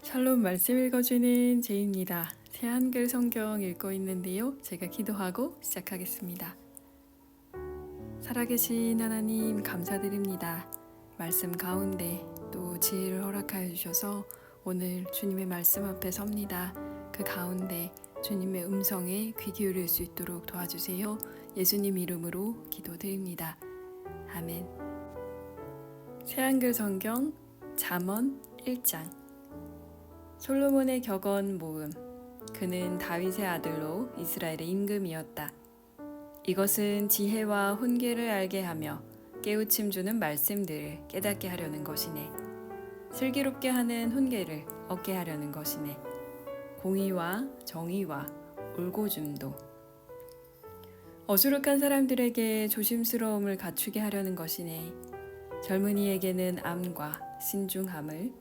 샬롬 말씀 읽어주는 제이입니다. 새 한글 성경 읽고 있는데요. 제가 기도하고 시작하겠습니다. 살아계신 하나님 감사드립니다. 말씀 가운데 또 지혜를 허락하여 주셔서 오늘 주님의 말씀 앞에 섭니다. 그 가운데 주님의 음성에 귀 기울일 수 있도록 도와주세요. 예수님 이름으로 기도드립니다. 아멘. 새 한글 성경 잠언 1장. 솔로몬의 격언 모음. 그는 다윗의 아들로 이스라엘의 임금이었다. 이것은 지혜와 훈계를 알게 하며 깨우침 주는 말씀들을 깨닫게 하려는 것이네. 슬기롭게 하는 훈계를 얻게 하려는 것이네. 공의와 정의와 올고줌도. 어수룩한 사람들에게 조심스러움을 갖추게 하려는 것이네. 젊은이에게는 암과 신중함을,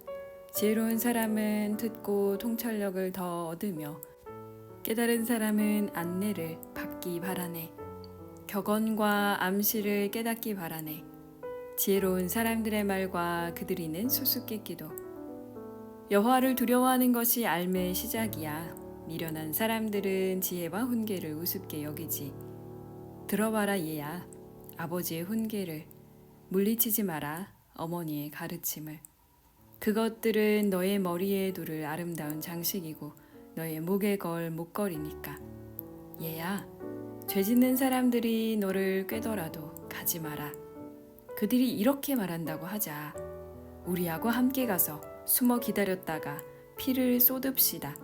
지혜로운 사람은 듣고 통찰력을 더 얻으며 깨달은 사람은 안내를 받기 바라네. 격언과 암시를 깨닫기 바라네. 지혜로운 사람들의 말과 그들이 낸 수수께끼도. 여호와를 두려워하는 것이 알매의 시작이야. 미련한 사람들은 지혜와 훈계를 우습게 여기지. 들어봐라 얘야. 아버지의 훈계를. 물리치지 마라. 어머니의 가르침을. 그것들은 너의 머리에 두를 아름다운 장식이고 너의 목에 걸 목걸이니까. 얘야, 죄 짓는 사람들이 너를 꾀더라도 가지 마라. 그들이 이렇게 말한다고 하자. 우리하고 함께 가서 숨어 기다렸다가 피를 쏟읍시다.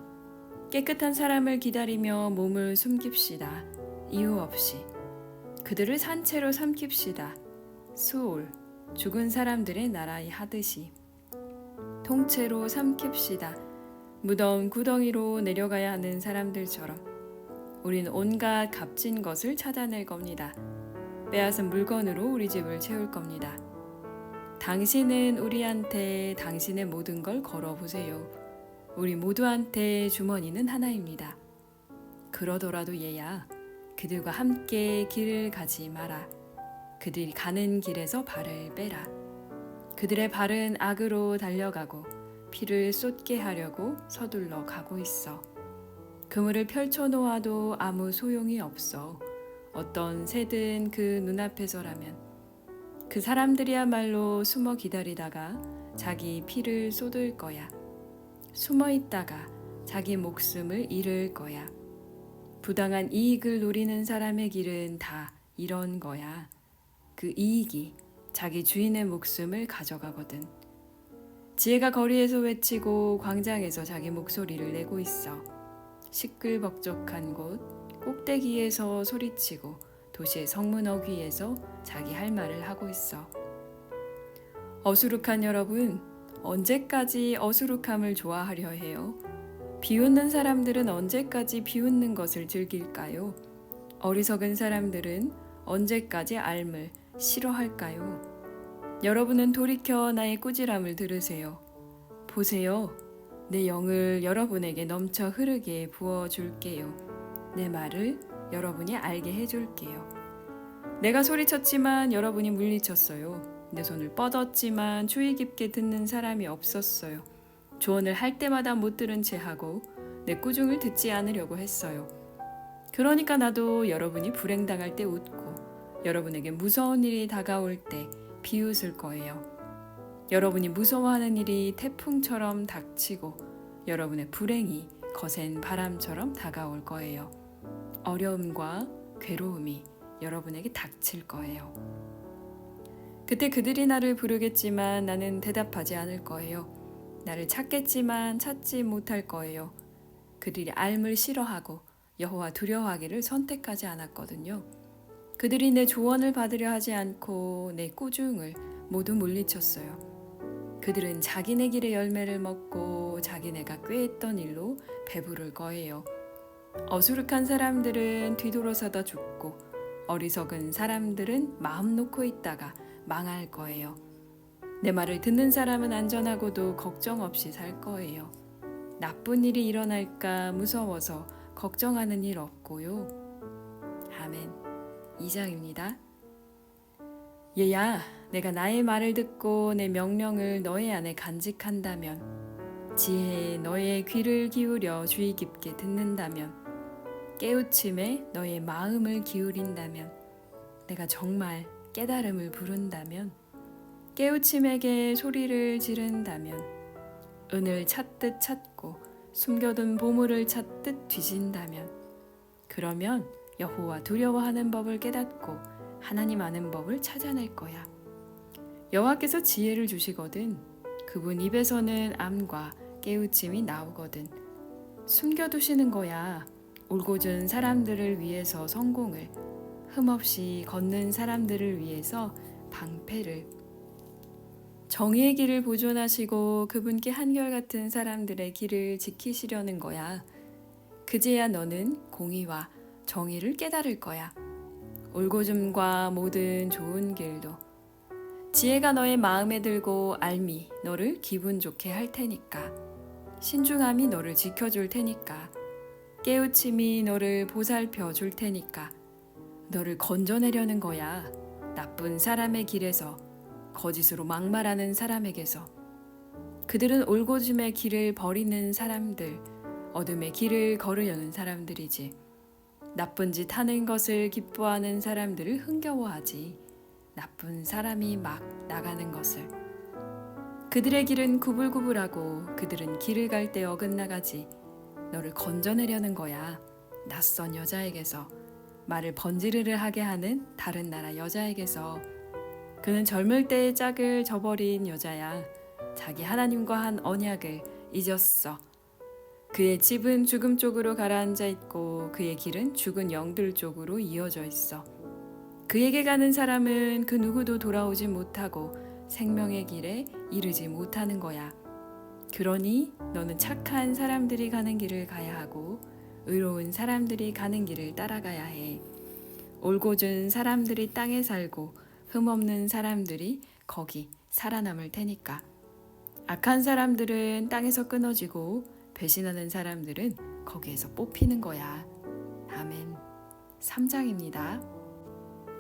깨끗한 사람을 기다리며 몸을 숨깁시다. 이유 없이. 그들을 산채로 삼킵시다. 수올, 죽은 사람들의 나라에 하듯이. 통째로 삼킵시다. 무덤 구덩이로 내려가야 하는 사람들처럼. 우린 온갖 값진 것을 찾아낼 겁니다. 빼앗은 물건으로 우리 집을 채울 겁니다. 당신은 우리한테 당신의 모든 걸 걸어보세요. 우리 모두한테 주머니는 하나입니다. 그러더라도 얘야, 그들과 함께 길을 가지 마라. 그들이 가는 길에서 발을 빼라. 그들의 발은 악으로 달려가고 피를 쏟게 하려고 서둘러 가고 있어. 그물을 펼쳐놓아도 아무 소용이 없어. 어떤 새든 그 눈앞에서라면 그 사람들이야말로 숨어 기다리다가 자기 피를 쏟을 거야. 숨어 있다가 자기 목숨을 잃을 거야. 부당한 이익을 노리는 사람의 길은 다 이런 거야. 그 이익이 자기 주인의 목숨을 가져가거든. 지혜가 거리에서 외치고 광장에서 자기 목소리를 내고 있어. 시끌벅적한 곳 꼭대기에서 소리치고 도시의 성문 어귀에서 자기 할 말을 하고 있어. 어수룩한 여러분, 언제까지 어수룩함을 좋아하려 해요? 비웃는 사람들은 언제까지 비웃는 것을 즐길까요? 어리석은 사람들은 언제까지 앓을 싫어할까요? 여러분은 돌이켜 나의 꾸지람을 들으세요. 보세요. 내 영을 여러분에게 넘쳐 흐르게 부어줄게요. 내 말을 여러분이 알게 해줄게요. 내가 소리쳤지만 여러분이 물리쳤어요. 내 손을 뻗었지만 주의 깊게 듣는 사람이 없었어요. 조언을 할 때마다 못 들은 채 하고 내 꾸중을 듣지 않으려고 했어요. 그러니까 나도 여러분이 불행당할 때 웃고 여러분에게 무서운 일이 다가올 때 비웃을 거예요. 여러분이 무서워하는 일이 태풍처럼 닥치고 여러분의 불행이 거센 바람처럼 다가올 거예요. 어려움과 괴로움이 여러분에게 닥칠 거예요. 그때 그들이 나를 부르겠지만 나는 대답하지 않을 거예요. 나를 찾겠지만 찾지 못할 거예요. 그들이 앓을 싫어하고 여호와 두려워하기를 선택하지 않았거든요. 그들이 내 조언을 받으려 하지 않고 내 꾸중을 모두 물리쳤어요. 그들은 자기네 길의 열매를 먹고 자기네가 꾀했던 일로 배부를 거예요. 어수룩한 사람들은 뒤돌아서다 죽고 어리석은 사람들은 마음 놓고 있다가 망할 거예요. 내 말을 듣는 사람은 안전하고도 걱정 없이 살 거예요. 나쁜 일이 일어날까 무서워서 걱정하는 일 없고요. 아멘. 2장입니다. 얘야, 내가 나의 말을 듣고 내 명령을 너의 안에 간직한다면 지혜에 너의 귀를 기울여 주의 깊게 듣는다면, 깨우침에 너의 마음을 기울인다면, 내가 정말 깨달음을 부른다면, 깨우침에게 소리를 지른다면, 은을 찾듯 찾고 숨겨둔 보물을 찾듯 뒤진다면, 그러면 여호와 두려워하는 법을 깨닫고 하나님 아는 법을 찾아낼 거야. 여호와께서 지혜를 주시거든 그분 입에서는 암과 깨우침이 나오거든. 숨겨두시는 거야. 올곧은 사람들을 위해서 성공을, 흠없이 걷는 사람들을 위해서 방패를, 정의의 길을 보존하시고 그분께 한결같은 사람들의 길을 지키시려는 거야. 그제야 너는 공의와 정의를 깨달을 거야. 올곧음과 모든 좋은 길도. 지혜가 너의 마음에 들고 알미 너를 기분 좋게 할 테니까. 신중함이 너를 지켜줄 테니까. 깨우침이 너를 보살펴 줄 테니까. 너를 건져내려는 거야. 나쁜 사람의 길에서, 거짓으로 막말하는 사람에게서. 그들은 올곧음의 길을 버리는 사람들, 어둠의 길을 걸으려는 사람들이지. 나쁜 짓 하는 것을 기뻐하는 사람들을 흥겨워하지. 나쁜 사람이 막 나가는 것을. 그들의 길은 구불구불하고 그들은 길을 갈 때 어긋나가지. 너를 건져내려는 거야. 낯선 여자에게서, 말을 번지르르 하게 하는 다른 나라 여자에게서. 그는 젊을 때의 짝을 저버린 여자야. 자기 하나님과 한 언약을 잊었어. 그의 집은 죽음 쪽으로 가라앉아 있고 그의 길은 죽은 영들 쪽으로 이어져 있어. 그에게 가는 사람은 그 누구도 돌아오지 못하고 생명의 길에 이르지 못하는 거야. 그러니 너는 착한 사람들이 가는 길을 가야 하고 의로운 사람들이 가는 길을 따라가야 해. 올곧은 사람들이 땅에 살고 흠없는 사람들이 거기 살아남을 테니까. 악한 사람들은 땅에서 끊어지고 배신하는 사람들은 거기에서 뽑히는 거야. 아멘. 3장입니다.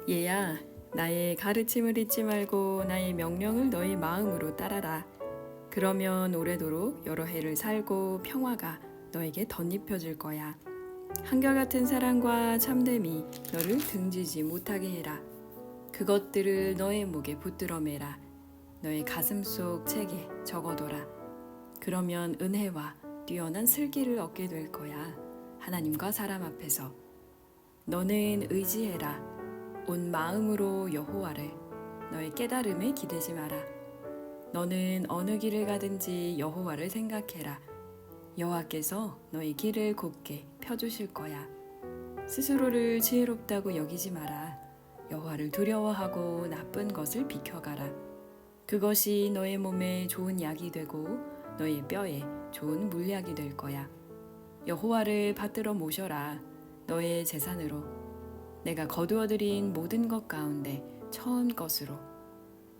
얘야, 나의 가르침을 잊지 말고 나의 명령을 너의 마음으로 따라라. 그러면 오래도록 여러 해를 살고 평화가 너에게 덧입혀질 거야. 한결같은 사랑과 참됨이 너를 등지지 못하게 해라. 그것들을 너의 목에 붙들어 매라. 너의 가슴 속 책에 적어둬라. 그러면 은혜와 뛰어난 슬기를 얻게 될 거야. 하나님과 사람 앞에서. 너는 의지해라. 온 마음으로 여호와를. 너의 깨달음에 기대지 마라. 너는 어느 길을 가든지 여호와를 생각해라. 여호와께서 너의 길을 곱게 펴주실 거야. 스스로를 지혜롭다고 여기지 마라. 여호와를 두려워하고 나쁜 것을 비켜가라. 그것이 너의 몸에 좋은 약이 되고 너의 뼈에 좋은 물약이 될 거야. 여호와를 받들어 모셔라. 너의 재산으로. 내가 거두어들인 모든 것 가운데 처음 것으로.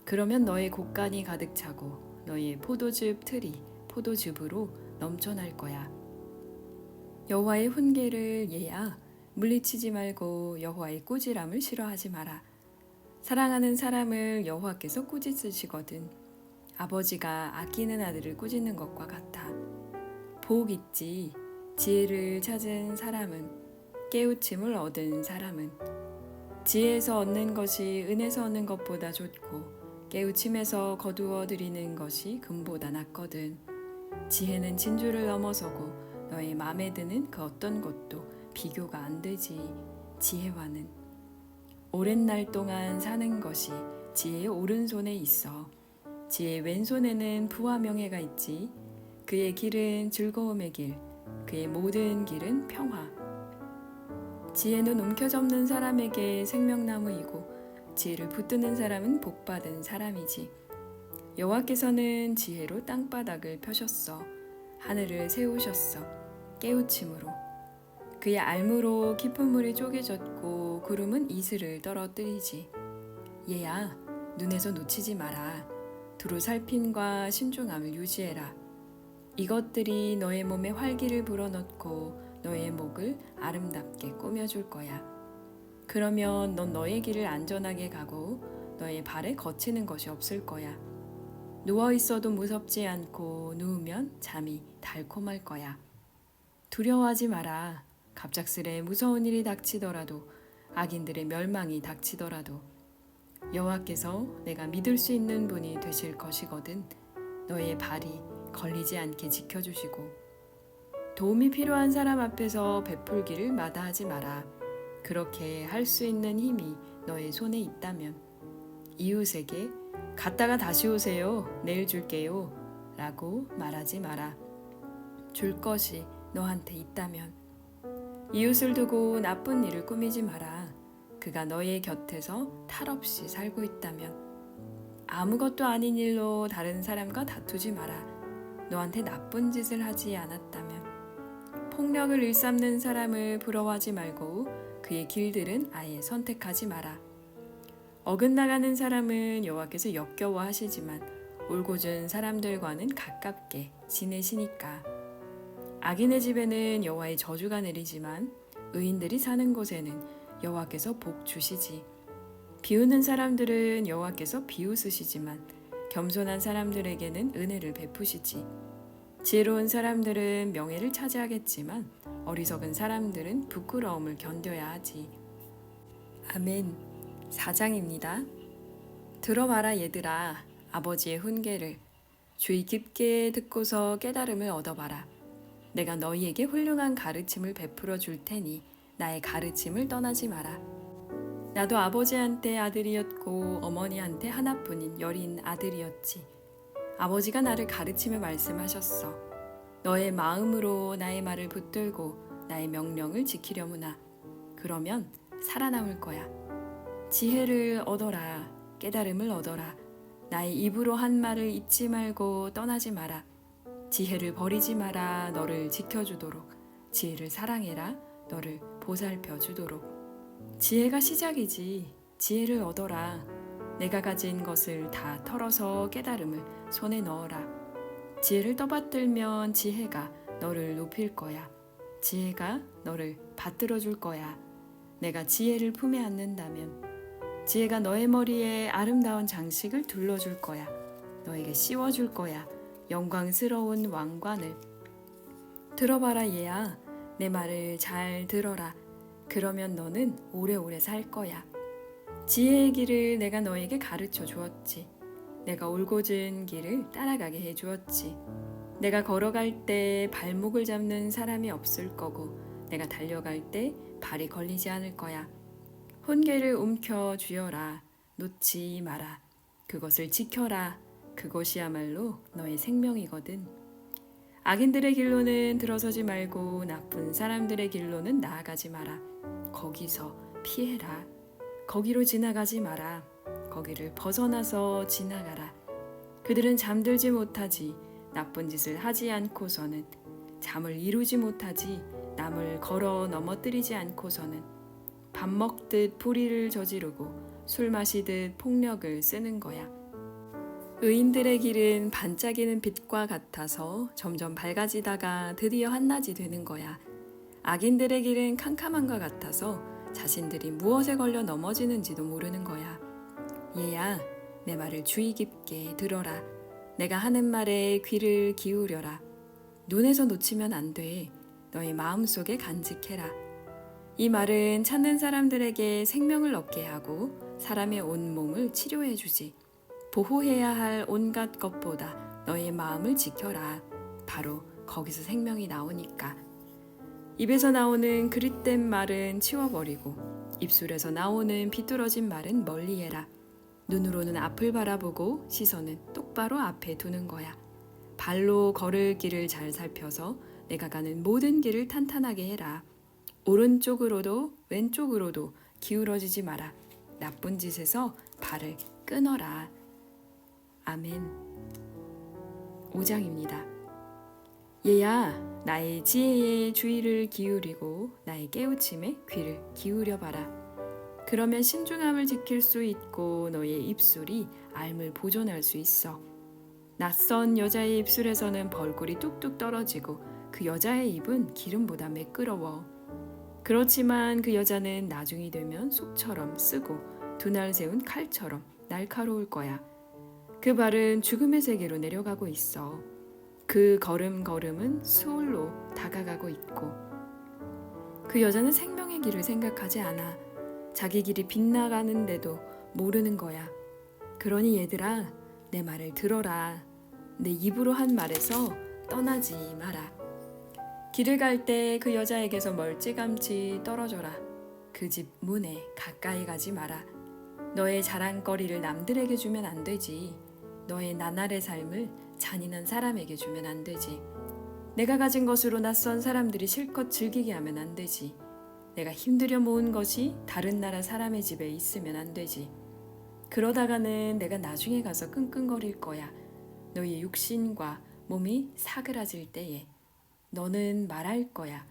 그러면 너의 곡간이 가득 차고 너의 포도즙 틀이 포도즙으로 넘쳐날 거야. 여호와의 훈계를 얘야 물리치지 말고 여호와의 꾸지람을 싫어하지 마라. 사랑하는 사람을 여호와께서 꾸짖으시거든. 아버지가 아끼는 아들을 꾸짖는 것과 같아. 복 있지. 지혜를 찾은 사람은, 깨우침을 얻은 사람은. 지혜에서 얻는 것이 은에서 얻는 것보다 좋고 깨우침에서 거두어 들이는 것이 금보다 낫거든. 지혜는 진주를 넘어서고 너의 마음에 드는 그 어떤 것도 비교가 안 되지. 지혜와는 오랜 날 동안 사는 것이 지혜의 오른손에 있어. 지혜의 왼손에는 부와 명예가 있지. 그의 길은 즐거움의 길, 그의 모든 길은 평화. 지혜는 움켜잡는 사람에게 생명나무이고 지혜를 붙드는 사람은 복받은 사람이지. 여호와께서는 지혜로 땅바닥을 펴셨어. 하늘을 세우셨어. 깨우침으로. 그의 알무로 깊은 물이 쪼개졌고 구름은 이슬을 떨어뜨리지. 얘야, 눈에서 놓치지 마라. 두루 살핌과 신중함을 유지해라. 이것들이 너의 몸에 활기를 불어넣고 너의 목을 아름답게 꾸며줄 거야. 그러면 넌 너의 길을 안전하게 가고 너의 발에 거치는 것이 없을 거야. 누워 있어도 무섭지 않고 누우면 잠이 달콤할 거야. 두려워하지 마라. 갑작스레 무서운 일이 닥치더라도 악인들의 멸망이 닥치더라도 여호와께서 내가 믿을 수 있는 분이 되실 것이거든. 너의 발이 걸리지 않게 지켜주시고 도움이 필요한 사람 앞에서 베풀기를 마다하지 마라. 그렇게 할 수 있는 힘이 너의 손에 있다면 이웃에게 갔다가 다시 오세요. 내일 줄게요. 라고 말하지 마라. 줄 것이 너한테 있다면 이웃을 두고 나쁜 일을 꾸미지 마라. 그가 너의 곁에서 탈없이 살고 있다면 아무것도 아닌 일로 다른 사람과 다투지 마라. 너한테 나쁜 짓을 하지 않았다면 폭력을 일삼는 사람을 부러워하지 말고 그의 길들은 아예 선택하지 마라. 어긋나가는 사람은 여호와께서 역겨워하시지만 올곧은 사람들과는 가깝게 지내시니까. 악인의 집에는 여호와의 저주가 내리지만 의인들이 사는 곳에는 여호와께서 복 주시지. 비웃는 사람들은 여호와께서 비웃으시지만 겸손한 사람들에게는 은혜를 베푸시지. 지혜로운 사람들은 명예를 차지하겠지만 어리석은 사람들은 부끄러움을 견뎌야 하지. 아멘. 4장입니다. 들어봐라 얘들아, 아버지의 훈계를 주의 깊게 듣고서 깨달음을 얻어봐라. 내가 너희에게 훌륭한 가르침을 베풀어 줄 테니 나의 가르침을 떠나지 마라. 나도 아버지한테 아들이었고 어머니한테 하나뿐인 여린 아들이었지. 아버지가 나를 가르치며 말씀하셨어. 너의 마음으로 나의 말을 붙들고 나의 명령을 지키려무나. 그러면 살아남을 거야. 지혜를 얻어라. 깨달음을 얻어라. 나의 입으로 한 말을 잊지 말고 떠나지 마라. 지혜를 버리지 마라. 너를 지켜주도록. 지혜를 사랑해라. 너를 보살펴 주도록. 지혜가 시작이지. 지혜를 얻어라. 내가 가진 것을 다 털어서 깨달음을 손에 넣어라. 지혜를 떠받들면 지혜가 너를 높일 거야. 지혜가 너를 받들어 줄 거야. 내가 지혜를 품에 안는다면 지혜가 너의 머리에 아름다운 장식을 둘러줄 거야. 너에게 씌워줄 거야. 영광스러운 왕관을. 들어봐라 얘야. 내 말을 잘 들어라. 그러면 너는 오래오래 살 거야. 지혜의 길을 내가 너에게 가르쳐 주었지. 내가 올곧은 길을 따라가게 해 주었지. 내가 걸어갈 때 발목을 잡는 사람이 없을 거고 내가 달려갈 때 발이 걸리지 않을 거야. 훈계를 움켜 쥐어라. 놓지 마라. 그것을 지켜라. 그것이야말로 너의 생명이거든. 악인들의 길로는 들어서지 말고 나쁜 사람들의 길로는 나아가지 마라. 거기서 피해라. 거기로 지나가지 마라. 거기를 벗어나서 지나가라. 그들은 잠들지 못하지. 나쁜 짓을 하지 않고서는 잠을 이루지 못하지. 남을 걸어 넘어뜨리지 않고서는 밥 먹듯 불의를 저지르고 술 마시듯 폭력을 쓰는 거야. 의인들의 길은 반짝이는 빛과 같아서 점점 밝아지다가 드디어 한낮이 되는 거야. 악인들의 길은 캄캄함과 같아서 자신들이 무엇에 걸려 넘어지는지도 모르는 거야. 얘야, 내 말을 주의 깊게 들어라. 내가 하는 말에 귀를 기울여라. 눈에서 놓치면 안 돼. 너의 마음속에 간직해라. 이 말은 찾는 사람들에게 생명을 얻게 하고 사람의 온몸을 치료해 주지. 보호해야 할 온갖 것보다 너의 마음을 지켜라. 바로 거기서 생명이 나오니까. 입에서 나오는 그릇된 말은 치워버리고 입술에서 나오는 비뚤어진 말은 멀리해라. 눈으로는 앞을 바라보고 시선은 똑바로 앞에 두는 거야. 발로 걸을 길을 잘 살펴서 내가 가는 모든 길을 탄탄하게 해라. 오른쪽으로도 왼쪽으로도 기울어지지 마라. 나쁜 짓에서 발을 끊어라. 아멘. 5장입니다. 얘야, 나의 지혜에 주의를 기울이고 나의 깨우침에 귀를 기울여봐라. 그러면 신중함을 지킬 수 있고 너의 입술이 알 보존할 수 있어. 낯선 여자의 입술에서는 벌꿀이 뚝뚝 떨어지고 그 여자의 입은 기름보다 매끄러워. 그렇지만 그 여자는 나중이 되면 쑥처럼 쓰고 두 날 세운 칼처럼 날카로울 거야. 그 발은 죽음의 세계로 내려가고 있어. 그 걸음걸음은 수월로 다가가고 있고 그 여자는 생명의 길을 생각하지 않아. 자기 길이 빗나가는데도 모르는 거야. 그러니 얘들아, 내 말을 들어라. 내 입으로 한 말에서 떠나지 마라. 길을 갈 때 그 여자에게서 멀찌감치 떨어져라. 그 집 문에 가까이 가지 마라. 너의 자랑거리를 남들에게 주면 안 되지. 너의 나날의 삶을 잔인한 사람에게 주면 안 되지. 내가 가진 것으로 낯선 사람들이 실컷 즐기게 하면 안 되지. 내가 힘들여 모은 것이 다른 나라 사람의 집에 있으면 안 되지. 그러다가는 내가 나중에 가서 끙끙거릴 거야. 너의 육신과 몸이 사그라질 때에 너는 말할 거야.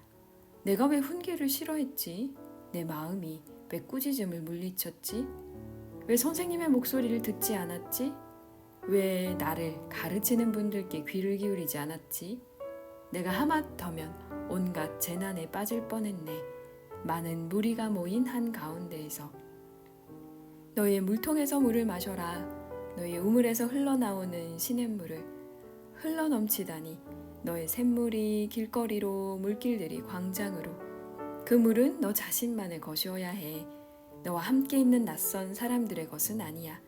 내가 왜 훈계를 싫어했지? 내 마음이 왜 꾸짖음을 물리쳤지? 왜 선생님의 목소리를 듣지 않았지? 왜 나를 가르치는 분들께 귀를 기울이지 않았지? 내가 하마터면 온갖 재난에 빠질 뻔했네. 많은 무리가 모인 한 가운데에서 너의 물통에서 물을 마셔라. 너의 우물에서 흘러나오는 시냇물을 흘러넘치다니. 너의 샘물이 길거리로, 물길들이 광장으로. 그 물은 너 자신만의 것이어야 해. 너와 함께 있는 낯선 사람들의 것은 아니야.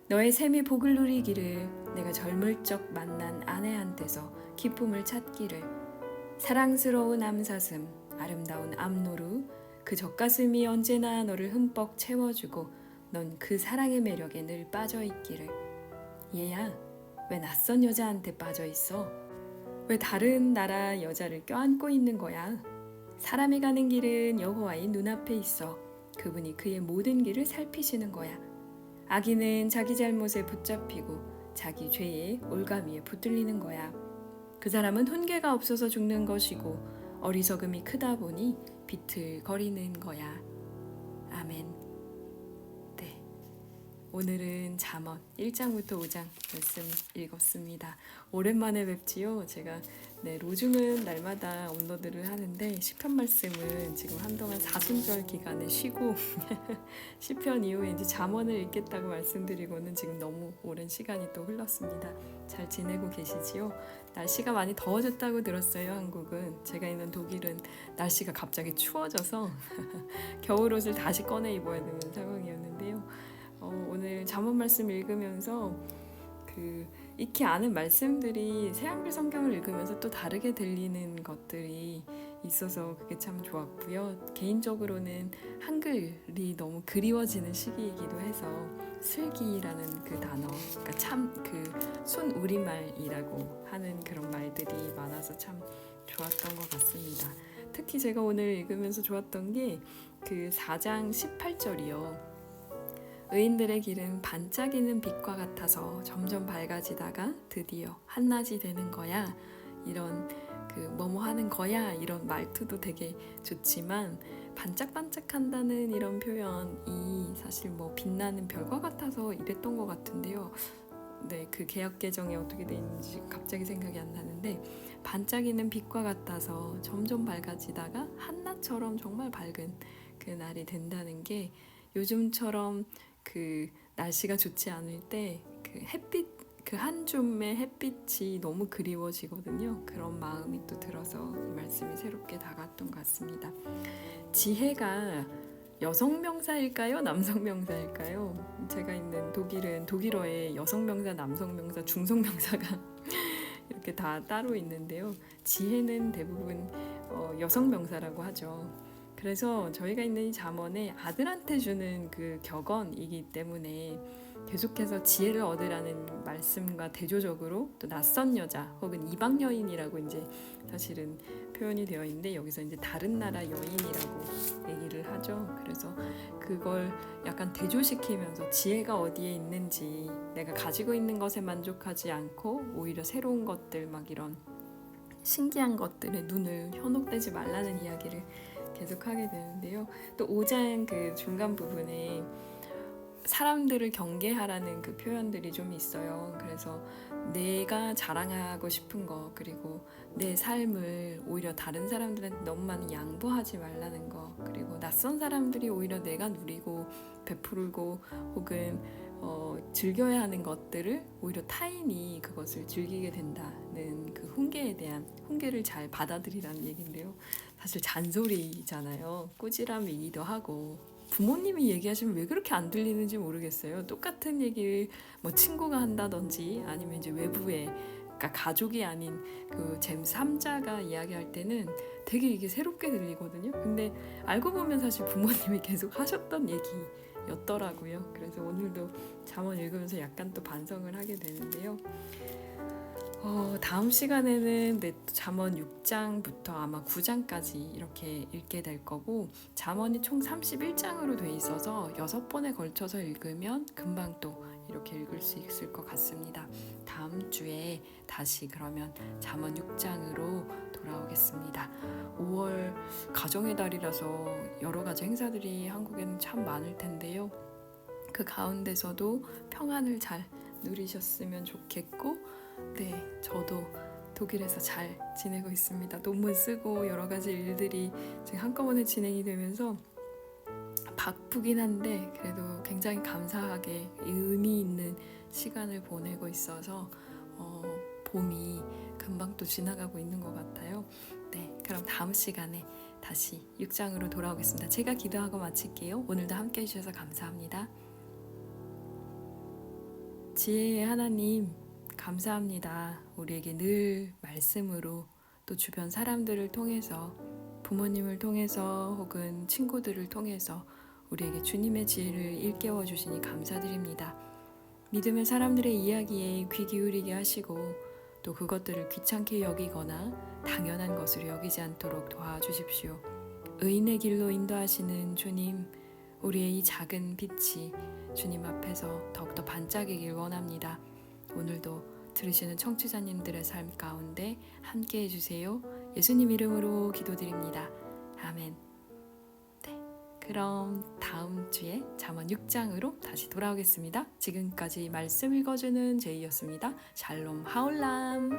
너의 샘이 복을 누리기를, 내가 젊을 적 만난 아내한테서 기쁨을 찾기를. 사랑스러운 암사슴, 아름다운 암노루, 그 젖가슴이 언제나 너를 흠뻑 채워주고 넌 그 사랑의 매력에 늘 빠져있기를. 얘야, 왜 낯선 여자한테 빠져있어? 왜 다른 나라 여자를 껴안고 있는 거야? 사람이 가는 길은 여호와의 눈앞에 있어. 그분이 그의 모든 길을 살피시는 거야. 악인은 자기 잘못에 붙잡히고 자기 죄의 올가미에 붙들리는 거야. 그 사람은 훈계가 없어서 죽는 것이고 어리석음이 크다 보니 비틀거리는 거야. 아멘. 네, 오늘은 잠언 1장부터 5장 말씀 읽었습니다. 오랜만에 뵙지요. 제가 로중은 날마다 업로드를 하는데 시편 말씀은 지금 한동안 사순절 기간에 쉬고 시편 이후에 이제 잠언을 읽겠다고 말씀드리고는 지금 너무 오랜 시간이 또 흘렀습니다. 잘 지내고 계시지요? 날씨가 많이 더워졌다고 들었어요. 한국은. 제가 있는 독일은 날씨가 갑자기 추워져서 겨울옷을 다시 꺼내 입어야 되는 상황이었는데요. 오늘 잠언 말씀 읽으면서 익히 아는 말씀들이 새한글 성경을 읽으면서 또 다르게 들리는 것들이 있어서 그게 참 좋았고요. 개인적으로는 한글이 너무 그리워지는 시기이기도 해서 슬기라는 그 단어, 그러니까 참 순우리말이라고 하는 그런 말들이 많아서 참 좋았던 것 같습니다. 특히 제가 오늘 읽으면서 좋았던 게 그 4장 18절이요. 의인들의 길은 반짝이는 빛과 같아서 점점 밝아지다가 드디어 한낮이 되는 거야. 이런 뭐뭐 하는 거야 이런 말투도 되게 좋지만 반짝반짝한다는 이런 표현이 사실 뭐 빛나는 별과 같아서 이랬던 것 같은데요. 네, 그 개역 개정에 어떻게 돼 있는지 갑자기 생각이 안 나는데 반짝이는 빛과 같아서 점점 밝아지다가 한낮처럼 정말 밝은 그 날이 된다는 게 요즘처럼 날씨가 좋지 않을 때 햇빛 한 줌의 햇빛이 너무 그리워지거든요. 그런 마음이 또 들어서 이 말씀이 새롭게 다가왔던 것 같습니다. 지혜가 여성 명사일까요? 남성 명사일까요? 제가 있는 독일은 독일어에 여성 명사, 남성 명사, 중성 명사가 이렇게 다 따로 있는데요. 지혜는 대부분 여성 명사라고 하죠. 그래서 저희가 있는 이 잠언에 아들한테 주는 그 격언이기 때문에 계속해서 지혜를 얻으라는 말씀과 대조적으로 또 낯선 여자 혹은 이방 여인이라고 이제 사실은 표현이 되어 있는데 여기서 이제 다른 나라 여인이라고 얘기를 하죠. 그래서 그걸 약간 대조시키면서 지혜가 어디에 있는지 내가 가지고 있는 것에 만족하지 않고 오히려 새로운 것들 막 이런 신기한 것들에 눈을 현혹되지 말라는 이야기를 계속하게 되는데요. 또 5장 그 중간 부분에 사람들을 경계하라는 그 표현들이 좀 있어요. 그래서 내가 자랑하고 싶은 거 그리고 내 삶을 오히려 다른 사람들한테 너무 많이 양보하지 말라는 거 그리고 낯선 사람들이 오히려 내가 누리고 베풀고 혹은 즐겨야 하는 것들을 오히려 타인이 그것을 즐기게 된다는 그 훈계를 잘 받아들이라는 얘기인데요. 사실 잔소리잖아요. 꾸지람이기도 하고 부모님이 얘기하시면 왜 그렇게 안 들리는지 모르겠어요. 똑같은 얘기를 뭐 친구가 한다든지 아니면 이제 외부에 그러니까 가족이 아닌 그 제3자가 이야기할 때는 되게 이게 새롭게 들리거든요. 근데 알고 보면 사실 부모님이 계속 하셨던 얘기였더라고요. 그래서 오늘도 잠언 읽으면서 약간 또 반성을 하게 되는데요. 다음 시간에는 잠언 6장부터 아마 9장까지 이렇게 읽게 될 거고 잠언이 총 31장으로 돼 있어서 6번에 걸쳐서 읽으면 금방 또 이렇게 읽을 수 있을 것 같습니다. 다음 주에 다시 그러면 잠언 6장으로 돌아오겠습니다. 5월 가정의 달이라서 여러 가지 행사들이 한국에는 참 많을 텐데요. 그 가운데서도 평안을 잘 누리셨으면 좋겠고 네, 저도 독일에서 잘 지내고 있습니다. 논문 쓰고 여러 가지 일들이 지금 한꺼번에 진행이 되면서 바쁘긴 한데 그래도 굉장히 감사하게 의미 있는 시간을 보내고 있어서 봄이 금방 또 지나가고 있는 것 같아요. 네, 그럼 다음 시간에 다시 6장으로 돌아오겠습니다. 제가 기도하고 마칠게요. 오늘도 함께 해주셔서 감사합니다. 지혜의 하나님 감사합니다. 우리에게 늘 말씀으로 또 주변 사람들을 통해서 부모님을 통해서 혹은 친구들을 통해서 우리에게 주님의 지혜를 일깨워 주시니 감사드립니다. 믿음의 사람들의 이야기에 귀 기울이게 하시고 또 그것들을 귀찮게 여기거나 당연한 것으로 여기지 않도록 도와주십시오. 의인의 길로 인도하시는 주님, 우리의 이 작은 빛이 주님 앞에서 더욱더 반짝이길 원합니다. 오늘도 들으시는 청취자님들의 삶 가운데 함께 해주세요. 예수님 이름으로 기도드립니다. 아멘. 네, 그럼 다음 주에 잠언 6장으로 다시 돌아오겠습니다. 지금까지 말씀 읽어주는 제이였습니다. 샬롬 하울람.